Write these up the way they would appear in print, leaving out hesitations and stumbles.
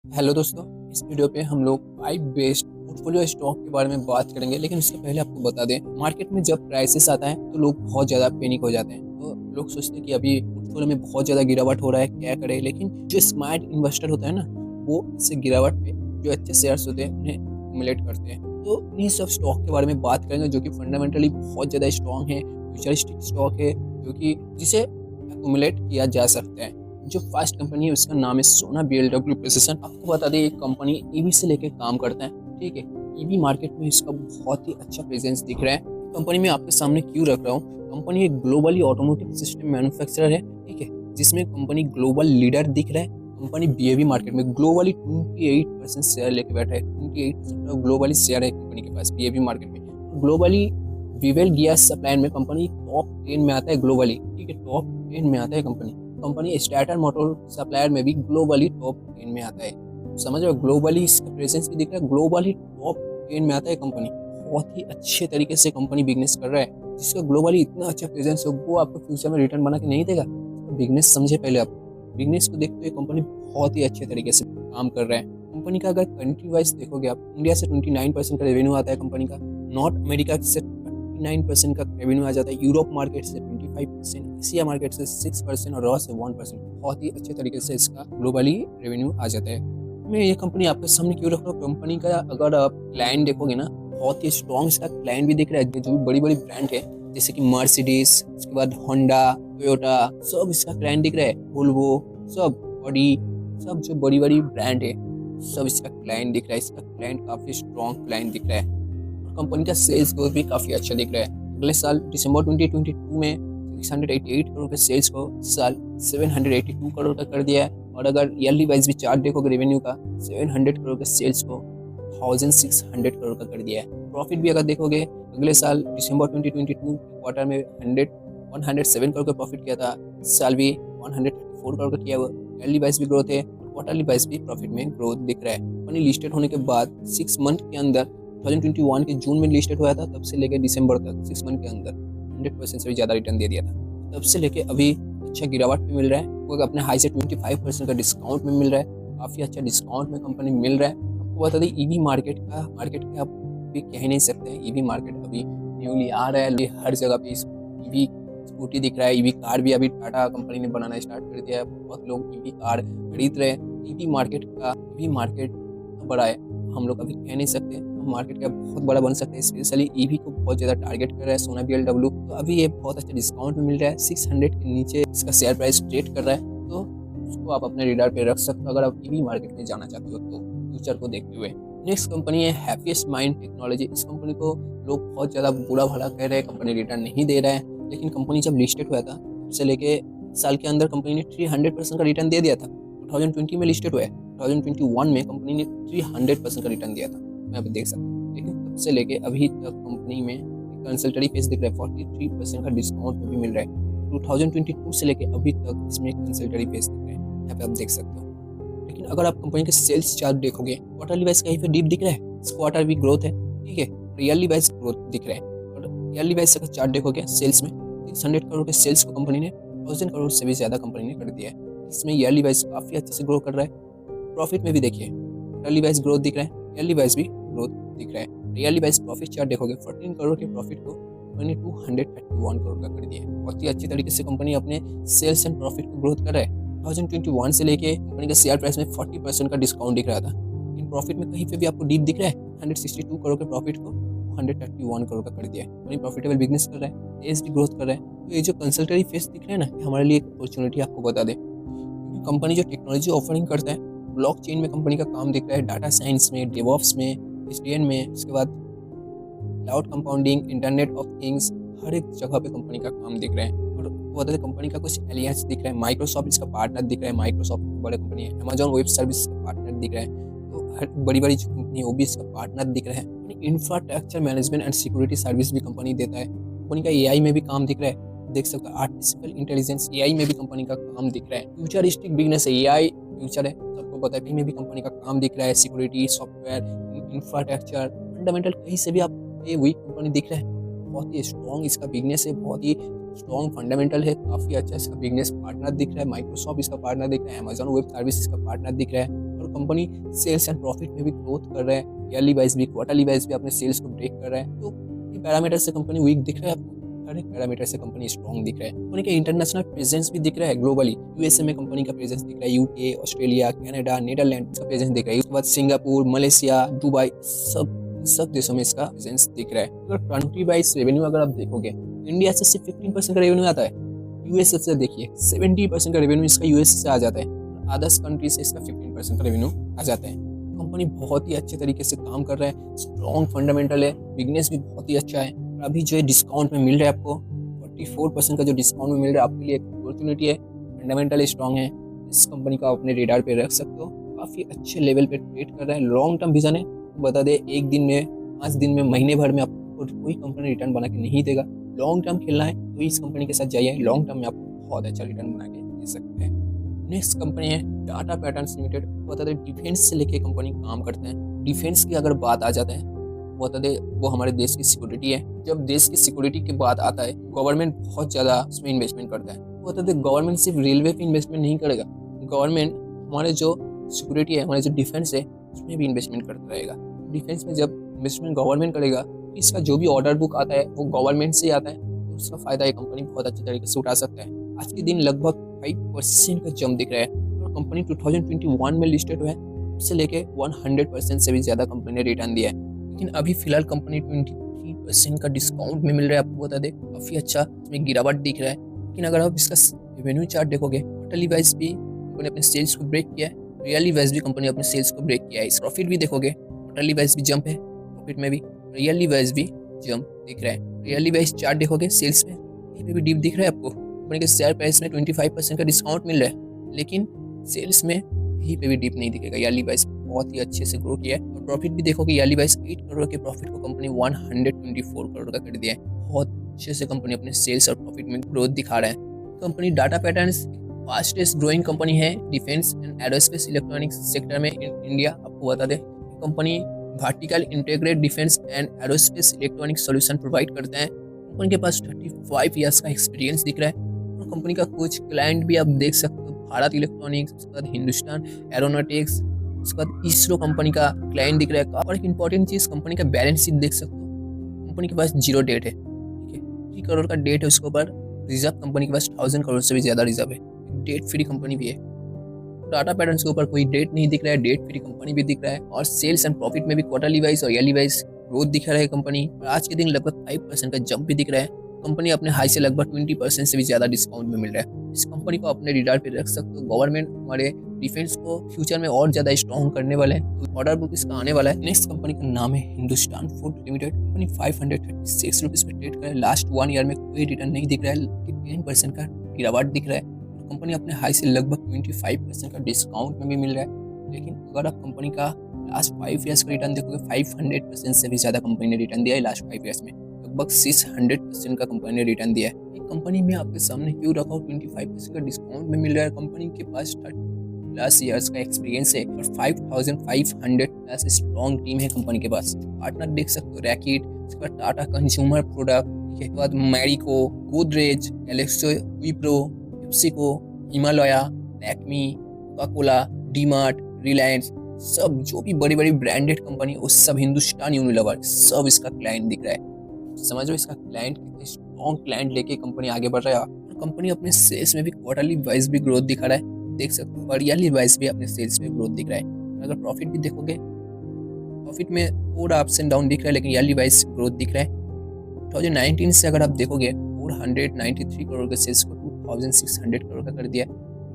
Hello दोस्तों, इस video पे हम लोग 5 बेस्ट पोर्टफोलियो स्टॉक के बारे में बात करेंगे। लेकिन उससे पहले आपको बता दें, मार्केट में जब क्राइसिस आता है तो लोग बहुत ज़्यादा पैनिक हो जाते हैं। तो लोग सोचते हैं कि अभी पोर्टफोलियो में बहुत ज़्यादा गिरावट हो रहा है, क्या करें। लेकिन जो स्मार्ट इन्वेस्टर होता है ना, वो इससे गिरावट पे जो अच्छे शेयर्स होते हैं उन्हें एक्यूमुलेट करते हैं। तो इन्हीं सब स्टॉक के बारे में बात करेंगे जो कि फंडामेंटली बहुत ज़्यादा स्ट्रॉन्ग है, फ्यूचरिस्टिक स्टॉक है, जो कि जिसे एक्यूमुलेट किया जा सकता है। जो फर्स्ट कंपनी है उसका नाम है सोना बीएलडब्ल्यू प्रिसिशन। आपको बता दें, ये कंपनी ईवी से लेके काम करता है। ठीक है, ईवी मार्केट में इसका बहुत ही अच्छा प्रेजेंस दिख रहा है। कंपनी में आपके सामने क्यों रख रहा हूँ, कंपनी एक ग्लोबली ऑटोमोटिव सिस्टम मैन्युफैक्चरर है। ठीक है, जिसमें कंपनी ग्लोबल लीडर दिख रहा है। कंपनी बीएवी मार्केट में ग्लोबली 28% शेयर लेके बैठा है। 28% ग्लोबली शेयर है कंपनी के पास बीएवी मार्केट में। ग्लोबली विवेल गियर सप्लायर में कंपनी टॉप 10 में आता है ग्लोबली। ठीक है, टॉप 10 में आता है कंपनी स्टार्टर मोटर सप्लायर में भी ग्लोबली टॉप 10 में आता है। समझ रहे हो, ग्लोबली इसका प्रेजेंस भी दिख रहा है, ग्लोबली टॉप 10 में आता है कंपनी। बहुत ही अच्छे तरीके से कंपनी बिजनेस कर रहा है। जिसका ग्लोबली इतना अच्छा प्रेजेंस हो, वो आपको फ्यूचर में रिटर्न बना के नहीं देगा। तो बिजनेस समझे पहले आप, बिजनेस को देखते हुए कंपनी बहुत ही अच्छे तरीके से काम कर रहा है। कंपनी का अगर कंट्री वाइज देखोगे आप, इंडिया से 29% का रेवेन्यू आता है कंपनी का, नॉर्थ अमेरिका से 9% का रेवेन्यू आ जाता है, यूरोप मार्केट से 25%, एशिया मार्केट से 6% और रॉ से 1%। बहुत ही अच्छे तरीके से इसका ग्लोबली रेवेन्यू आ जाता है। मैं ये कंपनी आपके सामने क्यों रख रहा हूँ, कंपनी का अगर आप क्लाइंट देखोगे ना, बहुत ही स्ट्रॉन्ग इसका क्लाइंट भी दिख रहा है। जो भी बड़ी बड़ी ब्रांड है जैसे कि मर्सिडीज, उसके बाद होंडा, टोयोटा, सब इसका क्लाइंट दिख रहा है। वोल्वो, सब ऑडी, सब जो बड़ी बड़ी ब्रांड है सब इसका क्लाइंट दिख रहा है। इसका क्लाइंट काफी स्ट्रॉन्ग क्लाइंट दिख रहा है। कंपनी का सेल्स ग्रोथ भी काफी अच्छा दिख रहा है। अगले साल दिसंबर 2022 में 688 करोड़ के सेल्स को इस साल 782 करोड़ का कर दिया है। और अगर ईयरली वाइज भी चार्ट देखोगे रेवेन्यू का, 700 करोड़ के सेल्स को 1600 करोड़ का कर दिया है। प्रॉफिट भी अगर देखोगे, अगले साल दिसंबर 2022 क्वार्टर में 107 करोड़ का प्रॉफिट किया था, इस साल भी 134 करोड़ का किया हुआ। ईयरली वाइज भी ग्रोथ है, क्वार्टरली वाइज भी प्रॉफिट में ग्रोथ दिख रहा है। कंपनी लिस्टेड होने के बाद 6 मंथ के अंदर 2021 के जून में लिस्टेड हुआ था, तब से लेकर दिसंबर तक 6 मंथ के अंदर 100% से भी ज़्यादा रिटर्न दे दिया था। तब से लेके अभी अच्छा गिरावट में मिल रहा है। वो अपने हाई से 25% का डिस्काउंट में मिल रहा है। काफ़ी अच्छा डिस्काउंट में कंपनी मिल रहा है। आपको बता दें, ईवी मार्केट का आप भी कह ही नहीं सकते हैं। ईवी मार्केट अभी न्यूली आ रहा है, हर जगह पे ईवी स्कूटी दिख रहा है। ईवी कार भी अभी टाटा कंपनी ने बनाना स्टार्ट कर दिया है। बहुत लोग ईवी कार खरीद रहे हैं। ईवी मार्केट बड़ा है, हम लोग अभी कह नहीं सकते। मार्केट का बहुत बड़ा बन सकता है, स्पेशली ईवी को बहुत ज़्यादा टारगेट कर रहा है सोना बीएलडब्ल्यू। तो अभी ये बहुत अच्छा डिस्काउंट में मिल रहा है। 600 के नीचे इसका शेयर प्राइस ट्रेड कर रहा है। तो उसको आप अपने रेडार पे रख सकते हो अगर आप ईवी मार्केट में जाना चाहते हो तो, फ्यूचर को देखते हुए। नेक्स्ट कंपनी है हैप्पीएस्ट माइंड टेक्नोलॉजी। इस कंपनी को लोग बहुत ज़्यादा बुरा भला कह रहे हैं, कंपनी रिटर्न नहीं दे रहा है। लेकिन कंपनी जब लिस्टेड हुआ था उससे लेके साल के अंदर कंपनी ने 300% का रिटर्न दे दिया था। 2020 में लिस्टेड हुआ है, 2021 में कंपनी ने 300% का रिटर्न दिया था, मैं अभी देख सकता हूँ। लेकिन तब से लेके अभी तक कंपनी में कंसल्टरी फेस दिख रहा है, 43% का डिस्काउंट में भी मिल रहा है। 2022 से लेके अभी तक इसमें कंसल्टरी फेस दिख रहा है, यहाँ पे आप देख सकते हो। लेकिन अगर आप कंपनी के सेल्स चार्ट देखोगे, क्वार्टरली वाइज कहीं पे डीप दिख रहा है, इस क्वार्टर भी ग्रोथ है। ठीक है, ईयरली वाइज ग्रोथ दिख रहा है। और ईयरली वाइज का चार्ट देखोगे, सेल्स में 600 करोड़ के सेल्स को कंपनी ने 1000 करोड़ से भी ज्यादा कंपनी ने कर दिया है। इसमें ईयरली वाइज काफी अच्छे से ग्रो कर रहा है। प्रॉफिट में भी देखिए, क्वार्टरली वाइज ग्रोथ दिख रहा है, ईयरली वाइज भी ग्रोथ दिख रहा है। ईयरली वाइज प्रॉफिट चार्ट देखोगे, 14 करोड़ के प्रॉफिट को कंपनी 231 करोड़ का कर दिया है। बहुत ही अच्छी तरीके से कंपनी अपने सेल्स एंड प्रॉफिट को ग्रोथ कर रहा है। 2021 से लेके कंपनी का शेयर प्राइस में 40% का डिस्काउंट दिख रहा था। इन प्रॉफिट में कहीं पे भी आपको डीप दिख रहा है, 162 करोड़ के प्रॉफिट को 131 करोड़ का कर दिया है। कंपनी प्रॉफिटेबल बिजनेस कर रहा है, सेल्स भी ग्रोथ कर रहा है। तो ये जो कंसल्टरी फेस दिख रहा है ना, हमारे लिए एक अपॉर्चुनिटी आपको बता दें। कंपनी जो टेक्नोलॉजी ऑफरिंग करता है, ब्लॉकचेन में कंपनी का काम दिख रहा है, डाटा साइंस में, डेवऑप्स में, एसडीएन में, उसके बाद cloud computing, internet of things, हर एक जगह पे कंपनी का काम दिख रहा है। और वो बताते कंपनी का कुछ एलियंस दिख रहा है, माइक्रोसॉफ्ट इसका पार्टनर दिख रहा है, माइक्रोसॉफ्ट बड़ी कंपनी है, अमेजॉन वेब सर्विस का पार्टनर दिख रहा है। तो हर बड़ी बड़ी जो कंपनी है वो भी इसका पार्टनर दिख रहा है। Infrastructure management and security service भी कंपनी देता है। कंपनी का एआई में भी काम दिख रहा है, देख सकते हो, आर्टिफिशियल इंटेलिजेंस एआई में भी कंपनी का काम दिख रहा है। फ्यूचरिस्टिक बिजनेस है, एआई फ्यूचर है, सबको पता है। में भी कंपनी का काम दिख रहा है, सिक्योरिटी, सॉफ्टवेयर, इंफ्रास्ट्रक्चर, फंडामेंटल, कहीं से भी आप ये वही कंपनी दिख रहा है। बहुत ही स्ट्रॉन्ग इसका बिजनेस है, बहुत ही स्ट्रॉन्ग फंडामेंटल है, काफी अच्छा इसका बिजनेस पार्टनर दिख रहा है। माइक्रोसॉफ्ट इसका पार्टनर दिख रहा है, अमेजॉन वेब सर्विस इसका पार्टनर दिख रहा है। और कंपनी सेल्स एंड प्रॉफिट में भी ग्रोथ कर रहा है, ईयरली वाइज भी, क्वार्टरली वाइज भी अपने सेल्स को ब्रेक कर रहा है। तो ये पैरामीटर से कंपनी वीक दिख रहा है आपको? हर एक पैरामीटर से कंपनी स्ट्रॉन्ग दिख रहा है। कंपनी का इंटरनेशनल प्रेजेंस भी दिख रहा है ग्लोबली। यूएसए में कंपनी का प्रेजेंस दिख रहा है, यूके, ऑस्ट्रेलिया, कनाडा, नीदरलैंड का प्रेजेंस दिख रहा है। उसके बाद सिंगापुर, मलेशिया, दुबई, सब देशों में इसका प्रेजेंस दिख रहा है। अगर कंट्री वाइज रेवेन्यू अगर आप देखोगे, इंडिया से सिर्फ 15% का रेवेन्यू आता है। यूएसए से देखिए 70% का रेवेन्यू इसका यूएसए से आ जाता है। अदर्स कंट्री से इसका 15% का रेवेन्यू आ जाता है। कंपनी बहुत ही अच्छे तरीके से काम कर रहा है, स्ट्रॉन्ग फंडामेंटल है, बिजनेस भी बहुत ही अच्छा है। अभी जो डिस्काउंट में मिल रहा है आपको 44% का जो डिस्काउंट में मिल रहा है, आपके लिए एक अपॉर्चुनिटी है। फंडामेंटल स्ट्रॉन्ग है, इस कंपनी को अपने रेडार पे रख सकते हो। काफ़ी अच्छे लेवल पे ट्रेड कर रहा है, लॉन्ग टर्म विजन है। बता दे, एक दिन में, 5 दिन में, महीने भर में आपको कोई कंपनी रिटर्न बना के नहीं देगा। लॉन्ग टर्म खेलना है तो इस कंपनी के साथ जाइए, लॉन्ग टर्म में आपको बहुत अच्छा रिटर्न बना के दे सकते हैं। नेक्स्ट कंपनी है टाटा पैटर्न्स लिमिटेड। बता दें, डिफेंस से लेके कंपनी काम करते हैं। डिफेंस की अगर बात आ जाता है, बता दें, वो हमारे देश की सिक्योरिटी है। जब देश की सिक्योरिटी की बात आता है, गवर्नमेंट बहुत ज़्यादा उसमें इन्वेस्टमेंट करता है। बता दें, गवर्नमेंट सिर्फ रेलवे पे इन्वेस्टमेंट नहीं करेगा, गवर्नमेंट हमारे जो सिक्योरिटी है, हमारे जो डिफेंस है, उसमें भी इन्वेस्टमेंट करता रहेगा। डिफेंस में जब इन्वेस्टमेंट गवर्नमेंट करेगा, इसका जो भी ऑर्डर बुक आता है वो गवर्नमेंट से आता है, तो उसका फायदा ये कंपनी बहुत अच्छे तरीके से उठा सकता है। आज के दिन लगभग 5% का जंप दिख रहा है और कंपनी 2021 में लिस्टेड हुआ है। उससे लेके 100% से भी ज़्यादा कंपनी ने रिटर्न दिया है। लेकिन अभी फिलहाल कंपनी 23% का डिस्काउंट में मिल रहा है। आपको बता दें, काफ़ी अच्छा इसमें गिरावट दिख रहा है। लेकिन अगर आप इसका रेवेन्यू चार्ट देखोगे, क्वार्टरली वाइज भी कंपनी अपने सेल्स को ब्रेक किया है, रियली वाइज भी कंपनी अपने सेल्स को ब्रेक किया है। इस प्रॉफिट भी देखोगे, क्वार्टरली वाइज भी जंप है, प्रॉफिट में भी, रियली वाइज भी जंप दिख रहा है। रियली वाइज चार्ट देखोगे, सेल्स में यहीं पे भी डिप दिख रहा है आपको। कंपनी के शेयर प्राइस में 25% का डिस्काउंट मिल रहा है, लेकिन सेल्स में यहीं पे भी डिप नहीं दिखेगा। ईयरली वाइज बहुत ही अच्छे से ग्रो किया है और प्रॉफिट भी देखोगे, ईयरली वाइज 8 करोड़ के प्रॉफिट को कंपनी 124 करोड़ का कर दिया है। बहुत अच्छे से कंपनी अपने सेल्स और प्रॉफिट में ग्रोथ दिखा रहा है। Company Data Patterns fastest growing company है defence and aerospace electronics sector में इंडिया। आपको बता दें, company vertical integrated defence and aerospace electronic solution provide करते हैं। कंपनी के पास 35 ईयर्स का एक्सपीरियंस दिख रहा है और कंपनी का कुछ क्लाइंट भी आप देख सकते हो, भारत इलेक्ट्रॉनिक्स, उसके बाद हिंदुस्तान एरोनॉटिक्स, उसके बाद इसरो कंपनी का क्लाइंट दिख रहा है। और एक इंपॉर्टेंट चीज़, कंपनी का बैलेंस शीट देख सकते हो, कंपनी के पास 0 डेट है, ठीक है, 3 करोड़ का डेट है उसके ऊपर। रिजर्व कंपनी के पास 1000 करोड़ से भी ज़्यादा रिजर्व है, डेट फ्री कंपनी भी है। टाटा पैटर्न्स के ऊपर कोई डेट नहीं दिख रहा है, डेट फ्री कंपनी भी दिख रहा है और सेल्स एंड प्रॉफिट में भी क्वार्टरली वाइज और ईयरली वाइज ग्रोथ दिखा रहा है कंपनी। और आज के दिन लगभग 5% का जंप भी दिख रहा है। कंपनी अपने हाई से लगभग 20% से भी ज्यादा डिस्काउंट में मिल रहा है। इस कंपनी को अपने रिडार पे रख सकते हो। गवर्नमेंट हमारे डिफेंस को फ्यूचर में और ज्यादा स्ट्रॉन्ग करने वाला है, ऑर्डर बुक इसका आने वाला है। नेक्स्ट कंपनी का नाम है Hindustan food limited. Company 536 rupees पे ट्रेड कर रहा है। लास्ट 1 ईयर में कोई रिटर्न नहीं दिख रहा है, 10% का गिरावट दिख रहा है। कंपनी अपने हाई से लगभग 25% का डिस्काउंट में भी मिल रहा है। लेकिन अगर आप कंपनी का लास्ट 5 ईयर्स का रिटर्न देखोगे, 500% से भी ज़्यादा कंपनी ने रिटर्न दिया है। लास्ट 5 ईयर्स में लगभग 600% का कंपनी ने रिटर्न दिया है। ये कंपनी में आपके सामने क्यों रखा हो, 25% का डिस्काउंट में मिल रहा है। कंपनी के पास 30+ ईयर्स का एक्सपीरियंस है और 5500+ स्ट्रॉन्ग टीम है कंपनी के पास। पार्टनर देख सकते हो, रैकेट, उसके बाद टाटा कंज्यूमर प्रोडक्ट, उसके बाद Marico, Godrej, Galaxy, Wipro, PepsiCo, Himalaya, Lakme, Coca Cola, DMart, Reliance, सब जो भी बड़ी बड़ी ब्रांडेड कंपनी है वो सब हिंदुस्तान यूनिलीवर सब इसका क्लाइंट दिख रहा है। समझ लो इसका क्लाइंट कितने स्ट्रॉन्ग क्लाइंट लेके कंपनी आगे बढ़ रहा है। और कंपनी अपने सेल्स में भी क्वार्टरली वाइज भी ग्रोथ दिखा रहा है, देख सकते हो, और ईयरली वाइज भी अपने सेल्स में ग्रोथ दिख रहा है। अगर प्रॉफिट भी देखोगे, प्रॉफिट में थोड़ा अप्स एंड डाउन दिख रहा है, लेकिन ईयरली वाइज ग्रोथ दिख रहा है। 2019 से अगर आप देखोगे, 493 करोड़ के सेल्स को 2600 करोड़ का कर दिया है।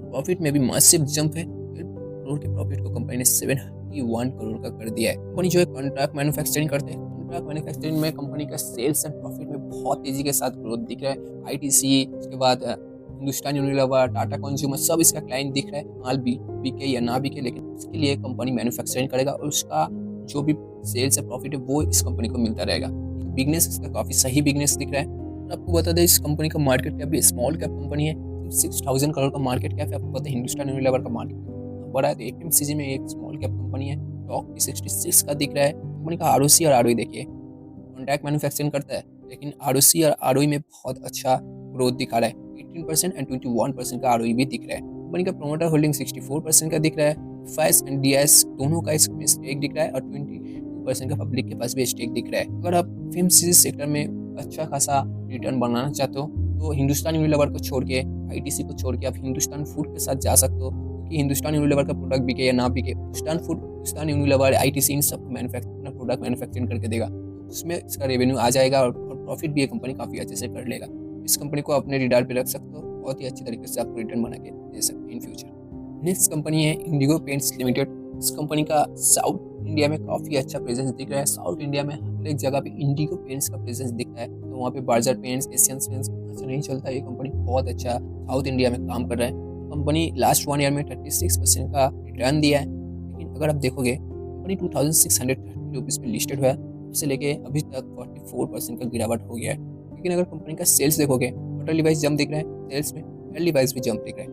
प्रॉफिट में भी मासिव जंप है, करोड़ के प्रॉफिट को कंपनी ने 71 करोड़ का कर दिया है। कंपनी जो है कॉन्ट्रैक्ट मैन्युफैक्चरिंग करते हैं। कॉन्ट्रैक्ट मैन्युफैक्चरिंग में कंपनी का सेल्स एंड प्रॉफिट में बहुत तेजी के साथ ग्रोथ दिख रहा है। आईटीसी, उसके बाद हिंदुस्तान यूनिलीवर, टाटा कंज्यूमर, सब इसका क्लाइंट दिख रहा है। माल भी बिके या ना बिके, लेकिन उसके लिए कंपनी मैन्युफैक्चरिंग करेगा और उसका जो भी सेल्स एंड प्रॉफिट है वो इस कंपनी को मिलता रहेगा। बिजनेस इसका काफी सही बिजनेस दिख रहा है। आपको बता दें, इस कंपनी का मार्केट कैप भी स्मॉल कैप कंपनी है, 6000 करोड़ का मार्केट कैप है। आपको पता है हिंदुस्तान यूनिलीवर का मार्केट बड़ा है, तो एफएमसीजी में एक स्मॉल कैप कंपनी है। स्टॉक 66 का दिख रहा है। कंपनी का आरओसी और आरओई देखिए, कॉन्ट्रैक्ट मैन्युफैक्चरिंग करता है, लेकिन आरओसी और आरओई में बहुत अच्छा ग्रोथ दिखा रहा है। 18% एंड 21% का आरओई भी दिख रहा है। कंपनी का प्रोमोटर होल्डिंग 64% का दिख रहा है फाइस एंड डीएस दोनों का इसमें स्टेक दिख रहा है और 22% का पब्लिक के पास भी स्टेक दिख रहा है। अगर आप FMCG सेक्टर में अच्छा खासा रिटर्न बनाना चाहते हो तो हिंदुस्तान यूनिलीवर को छोड़ के, ITC को छोड़ के आप हिंदुस्तान फूड के साथ जा सकते हो, क्योंकि हिंदुस्तान यूनिलीवर का प्रोडक्ट बिके या ना बिके, हिंदुस्तान यूनिलीवर, ITC इन सब अपना प्रोडक्ट मैन्युफैक्चरिंग करके देगा, उसमें इसका रेवेन्यू आ जाएगा और प्रॉफिट भी ये कंपनी काफ़ी अच्छे से कर लेगा। इस कंपनी को अपने रिडार पे रख सकते हो, बहुत ही अच्छी तरीके से आपको रिटर्न बना के दे सकते हैं इन फ्यूचर। नेक्स्ट कंपनी है इंडिगो पेंट्स लिमिटेड। इस कंपनी का साउथ इंडिया में काफ़ी अच्छा प्रेजेंस दिख रहा है। साउथ इंडिया में हर एक जगह पे इंडिगो पेंट्स का प्रेजेंस दिखता है, तो वहाँ पे बर्जर पेंट्स, एशियन पेंट्स ऐसा नहीं चलता। ये कंपनी बहुत अच्छा साउथ इंडिया में काम कर रहा है। कंपनी लास्ट 1 ईयर में 36% का रिटर्न दिया है। लेकिन अगर आप देखोगे कंपनी 2630 रुपीज़ पे लिस्टेड हुआ है, उससे लेके अभी तक 44% का गिरावट हो गया है। लेकिन अगर कंपनी का सेल्स देखोगे क्वार्टरली वाइज जंप दिख रहा है, सेल्स में ईयरली वाइज भी जंप दिख रहा है,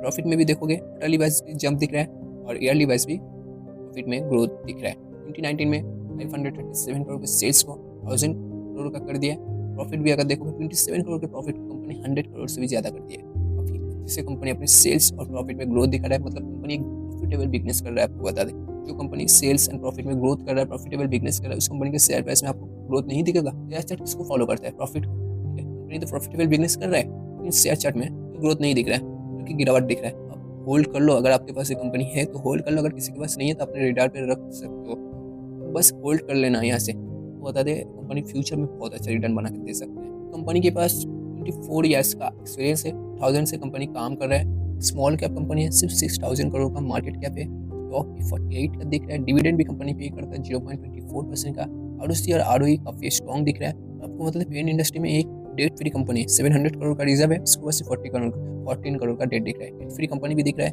प्रॉफिट में भी देखोगे क्वार्टरली वाइज भी जंप दिख रहा है और ईयरली वाइज भी प्रॉफिट में ग्रोथ दिख रहा है। 2019 में 537 करोड़ के सेल्स को 1000 करोड़ का कर दिया है। प्रॉफिट भी अगर देखोगे 27 करोड़ के प्रॉफिट को कंपनी 100 करोड़ से भी ज़्यादा कर दिया है। काफ़ी अच्छे से कंपनी अपने सेल्स और प्रॉफिट में ग्रोथ दिखा रहा है, मतलब कंपनी एक प्रॉफिटेबल बिजनेस कर रहा है। आपको बता दें, जो कंपनी सेल्स एंड प्रॉफिट में ग्रोथ कर रहा है, प्रॉफिटेबल बिजनेस कर रहा है, उस कंपनी के शेयर प्राइस में आपको ग्रोथ नहीं दिखेगा। शेयर चार्ट किसको फॉलो करता है? प्रॉफिट को। कंपनी तो प्रॉफिटेबल बिजनेस कर रहा है, लेकिन शेयर चार्ट में ग्रोथ नहीं दिख रहा है, क्योंकि गिरावट दिख रहा है। आप होल्ड कर लो, अगर आपके पास ये कंपनी है तो होल्ड कर लो, अगर किसी के पास नहीं है तो अपने रेडार पे रख सकते हो, तो बस होल्ड कर लेना यहाँ से। तो बता दें, कंपनी फ्यूचर में बहुत अच्छा रिटर्न बना के दे सकते हैं। कंपनी के पास 24 ईयर्स का एक्सपीरियंस है, 1000 से कंपनी काम कर रहा है। स्मॉल कैप कंपनी है, सिर्फ 6000 करोड़ का मार्केट कैप है। स्टॉक भी 48 का दिख रहा है। डिविडेंड भी कंपनी पे करता है 0.24% का। ROC और ROE काफी स्ट्रॉन्ग दिख रहा है। आपको मतलब पेन इंडस्ट्री में एक डेट फ्री कंपनी है, 700 करोड़ का रिजर्व है, उसके बाद से 14 करोड़ का डेट दिख रहा है। डेट फ्री कंपनी भी दिख रहा है।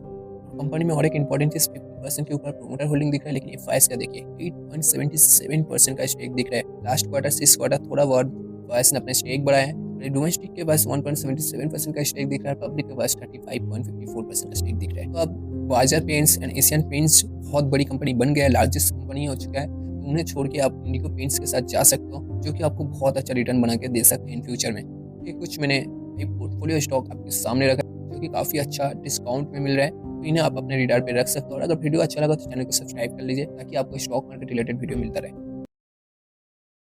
कंपनी में और एक इंपॉर्टेंट चीज 50% के ऊपर प्रोमोटर होल्डिंग दिख रहा है, लेकिन एफआईएस का देखिए 8.77% का स्टेक दिख रहा है। लास्ट क्वार्टर से इस क्वार्टर थोड़ा बहुत एफआईएस ने अपना स्टेक बढ़ाया है। डोमेस्टिक के पास 1.77% का स्टेक दिख रहा है, पब्लिक के पास 35.54% का स्टेक दिख रहा है। तो अब Berger paints and Asian paints बहुत बड़ी कंपनी बन गया है, लार्जेस्ट कंपनी हो चुका है। तो उन्हें छोड़ के आप इंडिगो पेंट्स के साथ जा सकते हो, जो कि आपको बहुत अच्छा रिटर्न बना के दे सकते हैं इन फ्यूचर में। ये कुछ मैंने एक पोर्टफोलियो स्टॉक आपके सामने रखा, जो कि काफ़ी अच्छा डिस्काउंट में मिल रहा है, तो इन्हें आप अपने रिडार पे रख सकते हो। और अगर वीडियो अच्छा लगा तो चैनल को सब्सक्राइब कर लीजिए, ताकि आपको स्टॉक मार्केट रिलेटेड वीडियो मिलता रहे।